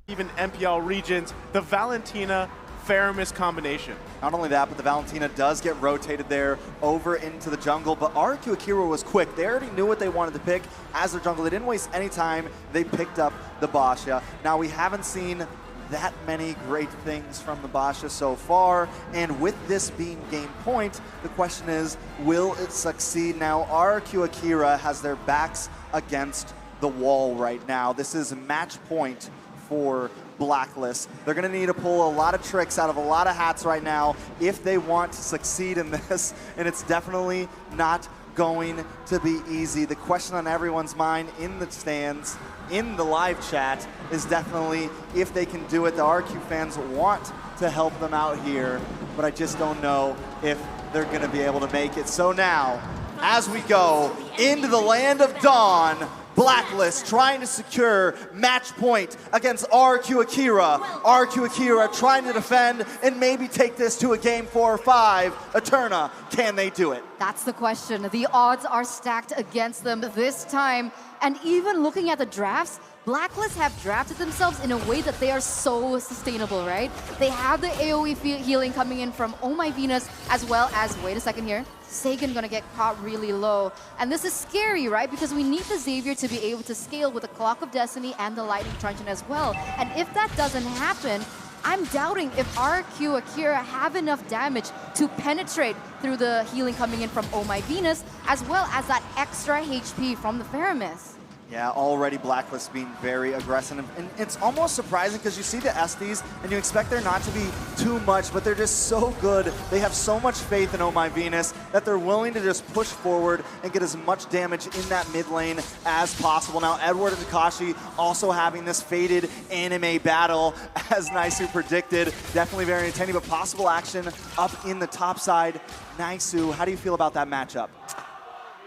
even MPL regions, the Valentina Faramis combination. Not only that, but the Valentina does get rotated there over into the jungle, but RRQ AKIRA was quick. They already knew what they wanted to pick as their jungle. They didn't waste any time. They picked up the Basha. Now, we haven't seen that many great things from the Basha so far, and with this being game point, the question is, will it succeed? Now, RRQ AKIRA has their backs against the wall right now. This is match point for BLACKLIST. They're going to need to pull a lot of tricks out of a lot of hats right now if they want to succeed in this, and it's definitely not going to be easy. The question on everyone's mind in the stands, in the live chat, is definitely if they can do it. The RQ fans want to help them out here, but I just don't know if they're going to be able to make it. So now, as we go into the land of Dawn, BLACKLIST trying to secure match point against RRQ AKIRA. RRQ AKIRA trying to defend and maybe take this to a game 4 or 5. Eterna, can they do it? That's the question. The odds are stacked against them this time. And even looking at the drafts, BLACKLIST have drafted themselves in a way that they are so sustainable, right? They have the AoE healing coming in from Oh My Venus, as well as, wait a second here, Sagan gonna get caught really low. And this is scary, right? Because we need the Xavier to be able to scale with the Clock of Destiny and the Lightning Truncheon as well. And if that doesn't happen, I'm doubting if RRQ AKIRA have enough damage to penetrate through the healing coming in from Oh My Venus, as well as that extra HP from the Faramis. Yeah, already BLACKLIST being very aggressive. And it's almost surprising because you see the Estes and you expect there not to be too much, but they're just so good. They have so much faith in Oh My Venus that they're willing to just push forward and get as much damage in that mid lane as possible. Now, Edward and Takashi also having this faded anime battle, as Naisu predicted. Definitely very entertaining, but possible action up in the top side. Naisu, how do you feel about that matchup?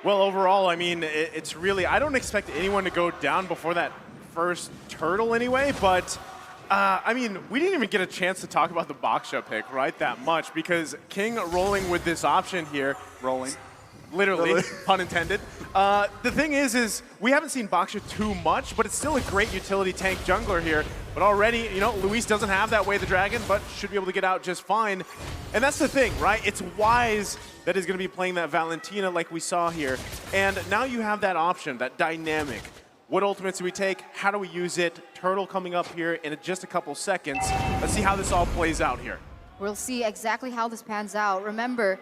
Well, overall, I mean, it's really, I don't expect anyone to go down before that first turtle anyway, but I mean, we didn't even get a chance to talk about the Baksha pick, right, that much, because King rolling with this option here. Rolling. Literally, pun intended. The thing is we haven't seen Baksha too much, but it's still a great utility tank jungler here. But already, you know, Luis doesn't have that Way of the Dragon, but should be able to get out just fine. And that's the thing, right? It's Wise that is going to be playing that Valentina like we saw here. And now you have that option, that dynamic. What ultimates do we take? How do we use it? Turtle coming up here in just a couple seconds. Let's see how this all plays out here. We'll see exactly how this pans out. Remember,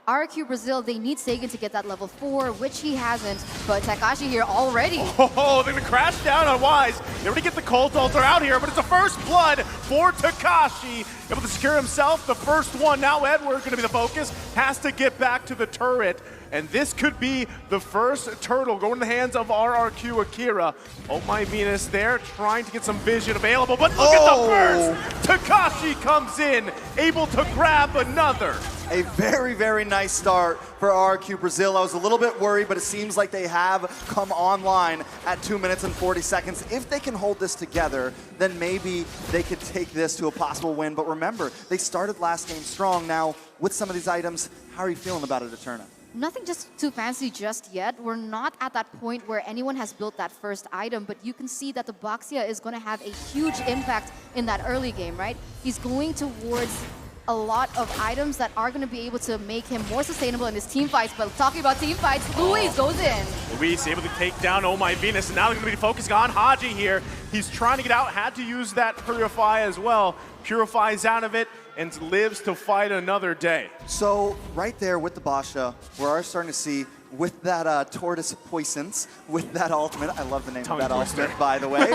RRQ Brazil, they need Sagan to get that level 4, which he hasn't, but Takashi here already. Oh, they're gonna crash down on Wise. They already get the Cult Altar out here, but it's a first blood for Takashi. Able to secure himself the first one. Now Edward gonna be the focus, has to get back to the turret. And this could be the first turtle going in the hands of RRQ AKIRA. Oh My Venus there, trying to get some vision available, but look at the burst! Takashi comes in, able to grab another. A very, very nice start for RRQ Brazil. I was a little bit worried, but it seems like they have come online at 2 minutes and 40 seconds. If they can hold this together, then maybe they could take this to a possible win. But remember, they started last game strong. Now, with some of these items, how are you feeling about it, Eterna? Nothing just too fancy just yet. We're not at that point where anyone has built that first item, but you can see that the Baxia is going to have a huge impact in that early game, right? He's going towards a lot of items that are going to be able to make him more sustainable in his team fights. But talking about team fights, Luis goes in. Luis able to take down Oh My Venus, and now they're going to be focusing on Haji here. He's trying to get out, had to use that Purify as well. Purifies out of it and lives to fight another day. So right there with the Basha, we're starting to see with that Tortoise Poisons, with that ultimate, I love the name of that ultimate, by the way.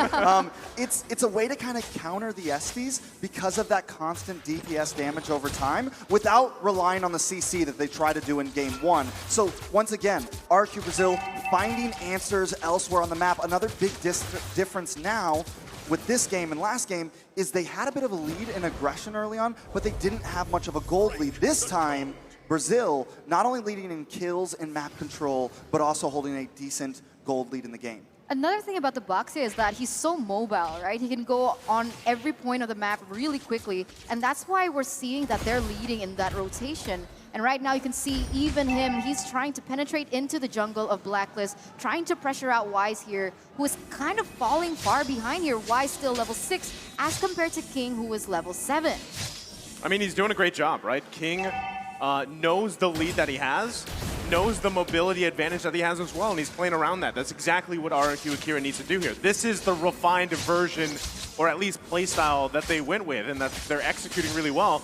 It's a way to kind of counter the Estes because of that constant DPS damage over time without relying on the CC that they try to do in game 1. So once again, RRQ Brazil finding answers elsewhere on the map. Another big difference now with this game and last game is they had a bit of a lead in aggression early on, but they didn't have much of a gold lead. This time, Brazil not only leading in kills and map control, but also holding a decent gold lead in the game. Another thing about the Baxia is that he's so mobile, right? He can go on every point of the map really quickly, and that's why we're seeing that they're leading in that rotation. And right now you can see even him, he's trying to penetrate into the jungle of Blacklist, trying to pressure out Wise here, who is kind of falling far behind here. Wise still level 6 as compared to King, who is level 7. I mean, he's doing a great job, right? King knows the lead that he has, knows the mobility advantage that he has as well, and he's playing around that. That's exactly what RRQ Akira needs to do here. This is the refined version, or at least playstyle that they went with, and that they're executing really well.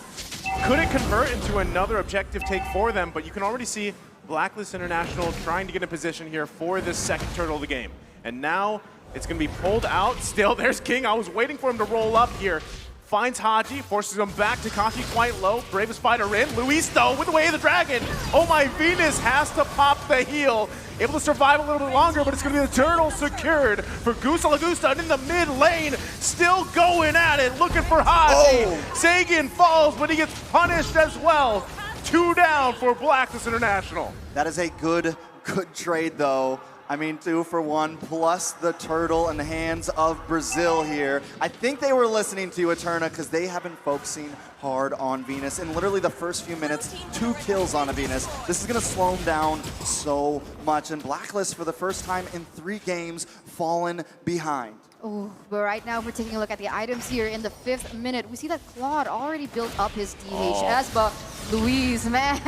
Could it convert into another objective take for them, but you can already see Blacklist International trying to get in position here for this second turtle of the game. And now it's going to be pulled out. Still, there's King. I was waiting for him to roll up here. Finds Haji, forces him back. Takashi quite low. Bravest fighter in. Luis, though, with the way of the dragon. Oh my, Venus has to pop the heel. Able to survive a little bit longer, but it's going to be the turtle secured for Gusta Lagusta. And in the mid lane, still going at it, looking for Haji. Oh. Sagan falls, but he gets punished as well. 2 down for Blacklist International. That is a good trade, though. I mean, 2 for 1, plus the turtle in the hands of Brazil here. I think they were listening to you, Eterna, because they have been focusing hard on Venus. In literally the first few minutes, 2 kills on a Venus. This is going to slow him down so much. And Blacklist, for the first time in 3 games, fallen behind. Oh, but right now, if we're taking a look at the items here in the 5th minute, we see that Claude already built up his DHS, but Luis, man,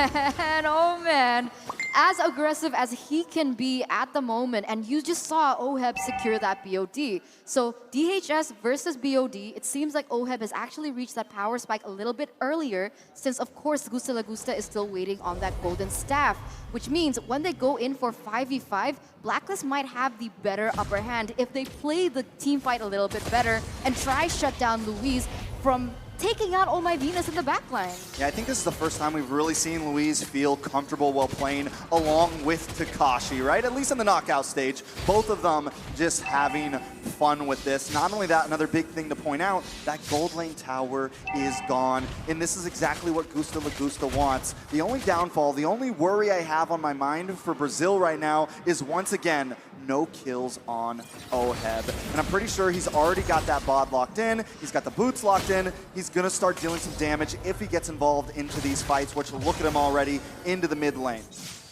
oh man. As aggressive as he can be at the moment, and you just saw Oheb secure that BOD. So DHS versus BOD, it seems like Oheb has actually reached that power spike a little bit earlier, since of course Gusta Lagusta is still waiting on that golden staff, which means when they go in for 5v5, Blacklist might have the better upper hand if they play the team fight a little bit better and try shut down Luis from taking out Oh My Venus in the backline. Yeah, I think this is the first time we've really seen Luis feel comfortable while playing along with Takashi, right? At least in the knockout stage. Both of them just having fun with this. Not only that, another big thing to point out, that gold lane tower is gone. And this is exactly what Gusta Lagusta wants. The only downfall, the only worry I have on my mind for Brazil right now is once again, no kills on Oheb. And I'm pretty sure he's already got that bod locked in. He's got the boots locked in. He's going to start dealing some damage if he gets involved into these fights, which look at him already into the mid lane.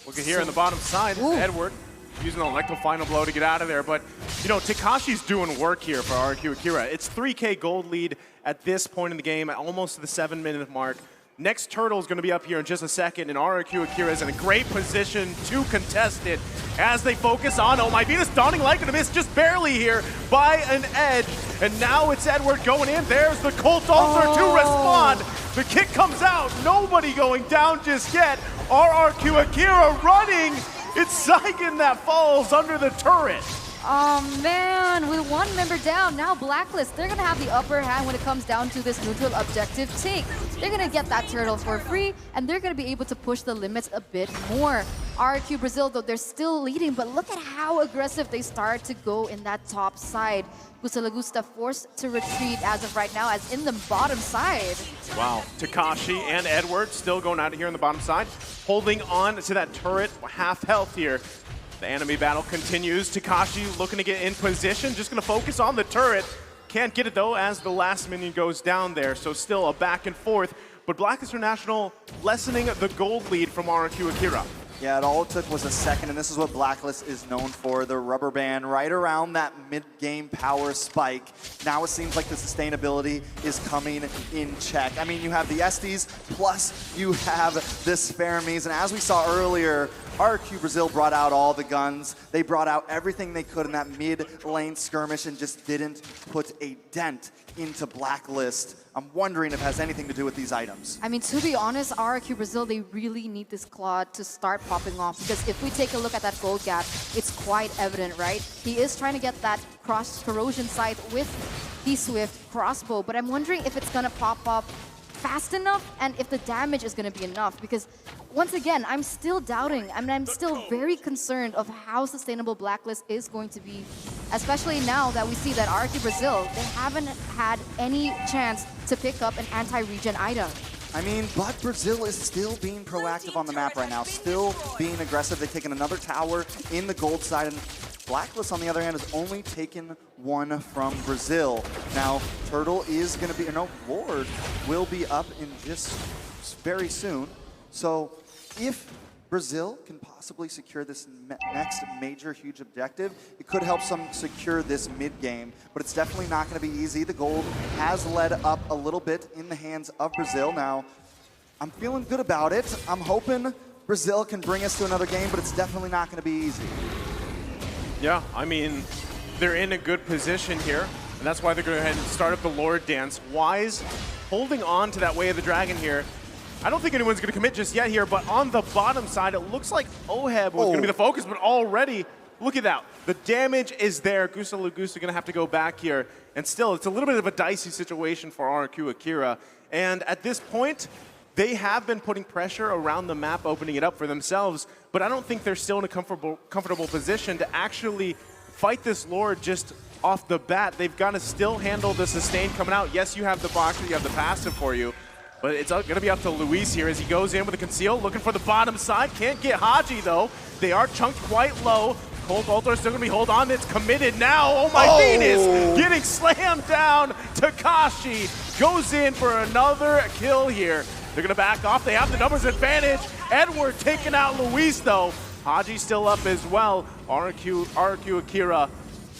Look at here on the bottom side, Edward using an electro final blow to get out of there. But, you know, Takashi's doing work here for RRQ Akira. It's 3K gold lead at this point in the game, at almost to the 7-minute mark. Next turtle is going to be up here in just a second, and RRQ Akira is in a great position to contest it as they focus on Oh My Venus. Dawning Light going to miss just barely here by an edge, and now it's Edward going in. There's the Colt Ulcer to respond. The kick comes out. Nobody going down just yet. RRQ Akira running. It's Saigon that falls under the turret. Oh man, with 1 member down, now Blacklist, they're gonna have the upper hand when it comes down to this neutral objective take. They're gonna get that turtle for free, and they're gonna be able to push the limits a bit more. RRQ Brazil, though, they're still leading, but look at how aggressive they start to go in that top side. Gusta Lagusta forced to retreat as of right now, as in the bottom side. Wow, Takashi and Edward still going out of here on the bottom side, holding on to that turret, half health here. The enemy battle continues. Takashi looking to get in position, just going to focus on the turret. Can't get it though as the last minion goes down there, so still a back and forth. But Blacklist International lessening the gold lead from RRQ Akira. Yeah, all it took was a second, and this is what Blacklist is known for, the rubber band right around that mid-game power spike. Now it seems like the sustainability is coming in check. I mean, you have the Estes, plus you have this Fermis, and as we saw earlier, RRQ Brazil brought out all the guns. They brought out everything they could in that mid-lane skirmish and just didn't put a dent into Blacklist. I'm wondering if it has anything to do with these items. I mean, to be honest, RRQ Brazil, they really need this Claude to start popping off, because if we take a look at that gold gap, it's quite evident, right? He is trying to get that cross corrosion sight with the Swift crossbow, but I'm wondering if it's gonna pop up fast enough and if the damage is going to be enough, because once again, I'm still doubting. I mean, I'm still very concerned of how sustainable Blacklist is going to be, especially now that we see that RRQ Brazil, they haven't had any chance to pick up an anti-regen item. I mean, but Brazil is still being proactive on the map right now, still being aggressive. They've taken another tower in the gold side, and Blacklist, on the other hand, has only taken 1 from Brazil. Now, Turtle is going to be, no, Ward will be up in just very soon. So if Brazil can possibly secure this next major huge objective, it could help them secure this mid game, but it's definitely not going to be easy. The gold has led up a little bit in the hands of Brazil. Now, I'm feeling good about it. I'm hoping Brazil can bring us to another game, but it's definitely not going to be easy. Yeah, I mean, they're in a good position here, and that's why they're going to go ahead and start up the Lord Dance. Wise holding on to that Way of the Dragon here. I don't think anyone's going to commit just yet here, but on the bottom side, it looks like Oheb was going to be the focus, but already, look at that. The damage is there. Gusa Lagusa going to have to go back here, and still, it's a little bit of a dicey situation for RRQ Akira, and at this point, they have been putting pressure around the map, opening it up for themselves, but I don't think they're still in a comfortable position to actually fight this Lord just off the bat. They've got to still handle the sustain coming out. Yes, you have the boxer, you have the passive for you, but it's going to be up to Luis here as he goes in with a conceal, looking for the bottom side. Can't get Haji, though. They are chunked quite low. Cold Altar is still going to be hold on. It's committed now. Oh, my Venus getting slammed down. Takashi goes in for another kill here. They're going to back off. They have the numbers advantage. Edward taking out Luis, though. Haji still up as well. RRQ Akira.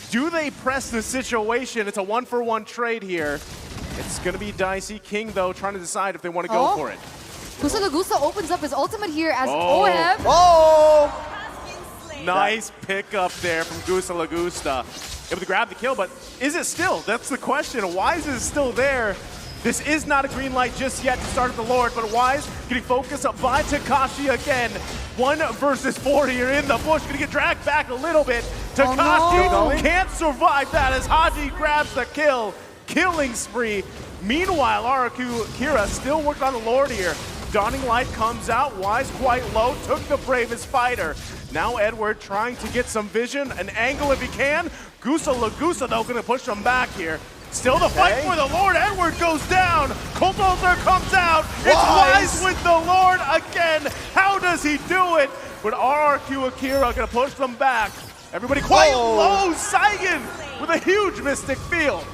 Do they press the situation? It's a 1-for-1 trade here. It's going to be dicey. King, though, trying to decide if they want to go for it. Gusa Lagusa opens up his ultimate here as Oheb. Nice pickup there from Gusa Lagusa. Able to grab the kill, but is it still? That's the question. Wise is still there. This is not a green light just yet to start at the Lord, but Wise getting focused up by Takashi again. 1 versus 4 here in the bush. Gonna get dragged back a little bit. Takashi can't survive that as Haji grabs the kill. Killing spree. Meanwhile, RRQ Akira still working on the Lord here. Dawning Light comes out. Wise quite low. Took the bravest fighter. Now Edward trying to get some vision, an angle if he can. Gusa Lagusa, though, gonna push him back here. Still the fight for the Lord. Edward goes down. Cold Altar comes out. It's Wise with the Lord again. How does he do it? But RRQ Akira gonna push them back. Everybody quite low. Saigon with a huge Mystic Field.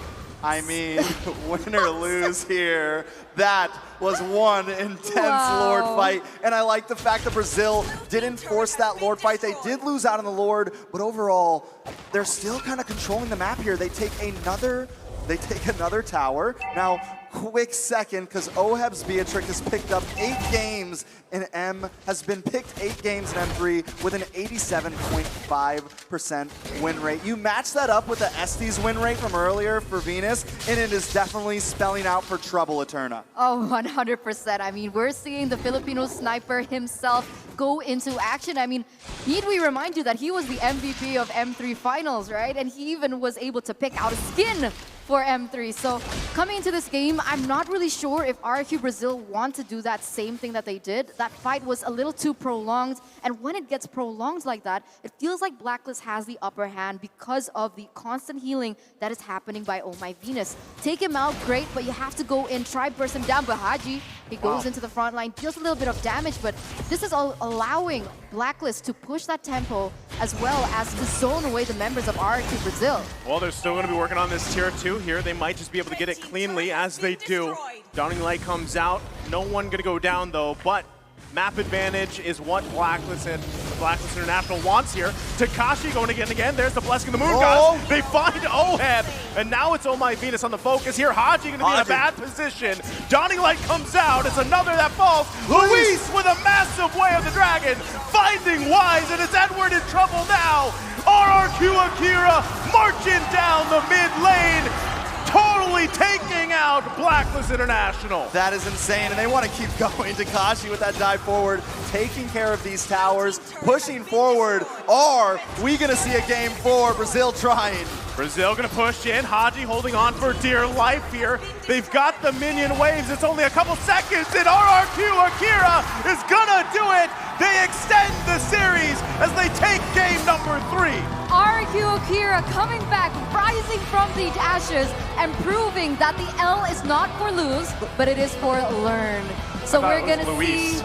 I mean, win or lose here. That was one intense Lord fight. And I like the fact that Brazil didn't force that Lord fight. They did lose out on the Lord, but overall, they're still kind of controlling the map here. They take another tower. Now, quick second, because Oheb's Beatrix has picked up 8 games in has been picked 8 games in M3 with an 87.5% win rate. You match that up with the Estes win rate from earlier for Venus, and it is definitely spelling out for trouble, Eterna. Oh, 100%. I mean, we're seeing the Filipino sniper himself go into action. I mean, need we remind you that he was the MVP of M3 Finals, right? And he even was able to pick out a skin for M3. So coming into this game, I'm not really sure if RRQ Brazil want to do that same thing that they did. That fight was a little too prolonged, and when it gets prolonged like that, it feels like Blacklist has the upper hand because of the constant healing that is happening by Oh My Venus. Take him out, great, but you have to go in, try burst him down. But Haji, he goes into the front line, deals a little bit of damage, but this is all allowing Blacklist to push that tempo as well as to zone away the members of RRQ Brazil. Well, they're still going to be working on this tier 2 here. They might just be able to get it cleanly as they do. Dawning Light comes out. No one going to go down, though, but map advantage is what Blacklist International wants here. Takashi going again. There's the Blessing of the Moon Gods. They find Oheb, and now it's Oh My Venus on the focus here. Haji going to be in a bad position. Dawning Light comes out. It's another that falls. Luis with a massive Way of the Dragon, finding Wise, and it's Edward in trouble now. RRQ Akira marching down the mid lane, totally taking out Blacklist International. That is insane, and they want to keep going. Takashi with that dive forward, taking care of these towers, pushing forward. Are we going to see a game 4? Brazil trying. Brazil going to push in. Haji holding on for dear life here. They've got the minion waves. It's only a couple seconds, and RRQ Akira is going to do it. They extend the series as they take game number 3. RRQ Akira coming back, rising from the ashes, and proving that the L is not for lose, but it is for learn. So we're going to see...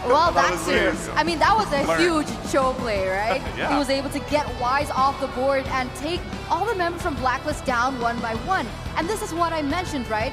Well, that's it. I mean, that was a huge show play, right? He was able to get Wise off the board and take all the members from Blacklist down one by one. And this is what I mentioned, right?